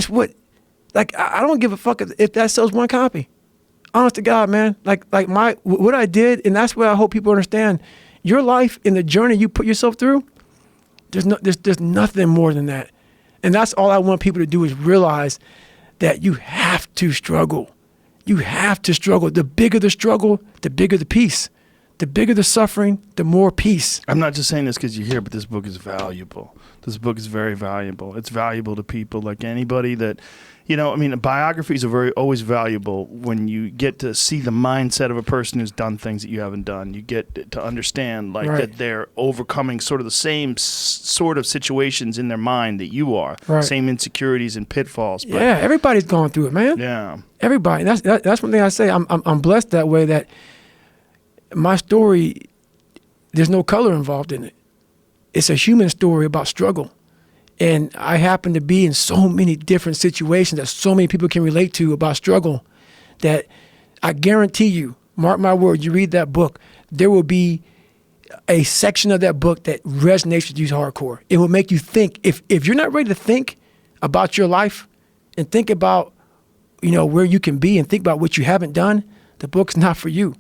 It's what, like, I don't give a fuck if that sells one copy. Honest to God, man. Like what I did, and that's what I hope people understand. Your life and the journey you put yourself through, there's nothing more than that. And that's all I want people to do is realize that you have to struggle. You have to struggle. The bigger the struggle, the bigger the peace. The bigger the suffering, the more peace. I'm not just saying this because you're here, but this book is valuable. This book is very valuable. It's valuable to people like anybody that, you know, I mean, biographies are always valuable when you get to see the mindset of a person who's done things that you haven't done. You get to understand like that they're overcoming sort of the same sort of situations in their mind that you are. Right. Same insecurities and pitfalls. But yeah, everybody's gone through it, man. Yeah. Everybody. That's one thing I say. I'm blessed that way, that my story, there's no color involved in it. It's a human story about struggle. And I happen to be in so many different situations that so many people can relate to about struggle that I guarantee you, mark my word, you read that book, there will be a section of that book that resonates with you hardcore. It will make you think. If you're not ready to think about your life and think about, you know, where you can be and think about what you haven't done, the book's not for you.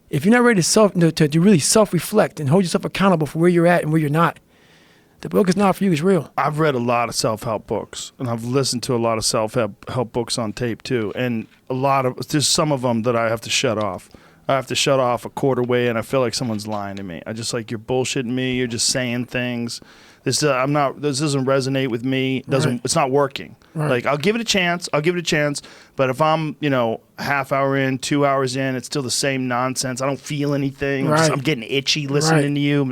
If you're not ready to really self-reflect and hold yourself accountable for where you're at and where you're not, the book is not for you. It's real. I've read a lot of self-help books, and I've listened to a lot of self-help books on tape too. And there's some of them that I have to shut off. I have to shut off a quarter way, and I feel like someone's lying to me. I just like, you're bullshitting me. You're just saying things. This doesn't resonate with me. It's not working. Right. Like, I'll give it a chance. But if I'm, you know, a half hour in, 2 hours in, it's still the same nonsense. I don't feel anything. Right. I'm getting itchy listening to you.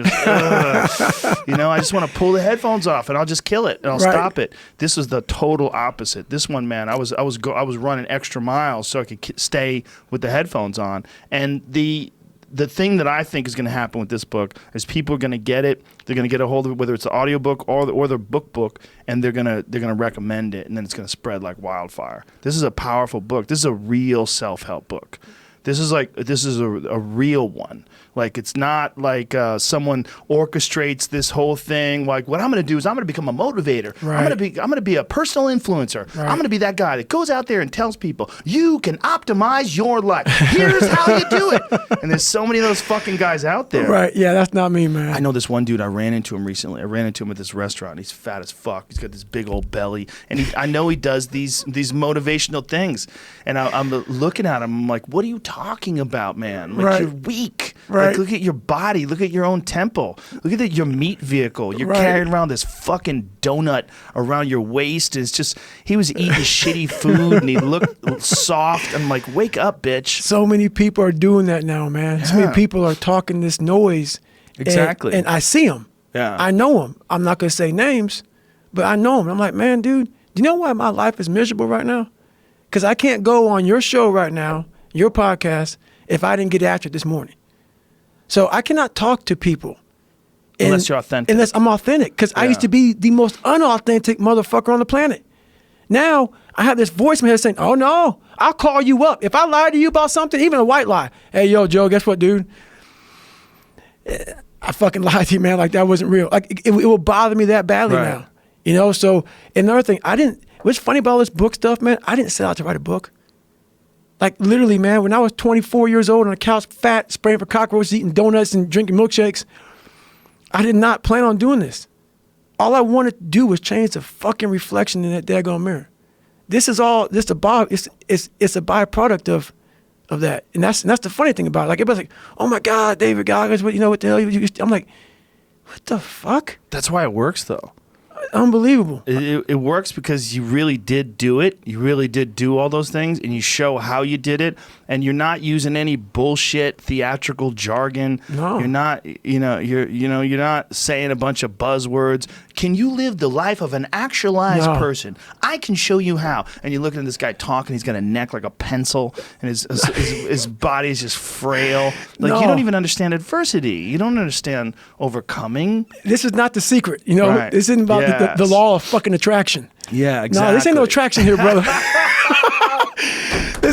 You know, I just want to pull the headphones off and I'll just kill it and I'll stop it. This is the total opposite. This one, man, I was running extra miles so I could stay with the headphones on. And the thing that I think is going to happen with this book is people are going to get it. They're going to get a hold of it, whether it's the audiobook or the book, and they're going to recommend it, and then it's going to spread like wildfire. This is a powerful book. This is a real self-help book. This is a real one. Like, it's not like someone orchestrates this whole thing. Like, what I'm going to do is I'm going to become a motivator. Right. I'm going to be a personal influencer. Right. I'm going to be that guy that goes out there and tells people, you can optimize your life. Here's how you do it. And there's so many of those fucking guys out there. Right. Yeah, that's not me, man. I know this one dude. I ran into him recently. I ran into him at this restaurant. He's fat as fuck. He's got this big old belly, and I know he does these motivational things. And I'm looking at him. I'm like, what are you talking about, man? Like, you're weak. Right. Like, look at your body. Look at your own temple. Look at your meat vehicle. You're carrying around this fucking donut around your waist. It's just, he was eating shitty food and he looked soft. I'm like, wake up, bitch. So many people are doing that now, man. Yeah. So many people are talking this noise. Exactly. And I see them. Yeah. I know them. I'm not going to say names, but I know them. I'm like, man, dude, do you know why my life is miserable right now? Because I can't go on your show right now, your podcast, if I didn't get after it this morning. So I cannot talk to people. Unless you're authentic. Unless I'm authentic. Because I used to be the most unauthentic motherfucker on the planet. Now, I have this voice in my head saying, oh, no, I'll call you up. If I lie to you about something, even a white lie. Hey, yo, Joe, guess what, dude? I fucking lied to you, man. Like, that wasn't real. Like, it will bother me that badly now. You know, so another thing, what's funny about all this book stuff, man, I didn't set out to write a book. Like, literally, man, when I was 24 years old on a couch, fat, spraying for cockroaches, eating donuts and drinking milkshakes, I did not plan on doing this. All I wanted to do was change the fucking reflection in that daggone mirror. This is all, it's a byproduct of that. And that's the funny thing about it. Like, everybody's like, oh my God, David Goggins, what the hell? I'm like, what the fuck? That's why it works, though. Unbelievable. It works because you really did do it. You really did do all those things, and you show how you did it. And you're not using any bullshit theatrical jargon. No. You're not. You're not saying a bunch of buzzwords. Can you live the life of an actualized person? I can show you how. And you're looking at this guy talking. He's got a neck like a pencil, and his body is just frail. Like, you don't even understand adversity. You don't understand overcoming. This is not The Secret. You know, this isn't about the law of fucking attraction. Yeah, exactly. No, this ain't no attraction here, brother.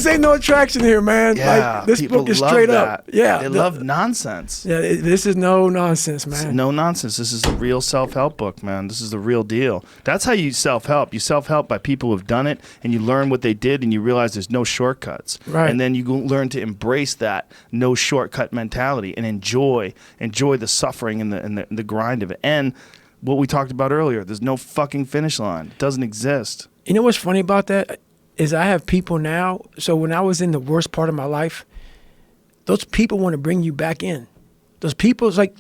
this ain't no attraction here, man. Yeah, Like, this people book is love straight that. up. Yeah, they love nonsense. Yeah, this is no nonsense, man. No nonsense. This is the real self-help book, man. This is the real deal. That's how you self-help. You self-help by people who have done it, and you learn what they did, and you realize there's no shortcuts. Right. And then you learn to embrace that no shortcut mentality and enjoy the suffering and the grind of it. And what we talked about earlier, there's no fucking finish line. It doesn't exist. You know what's funny about that is I have people now. So when I was in the worst part of my life, those people want to bring you back in. Those people, it's like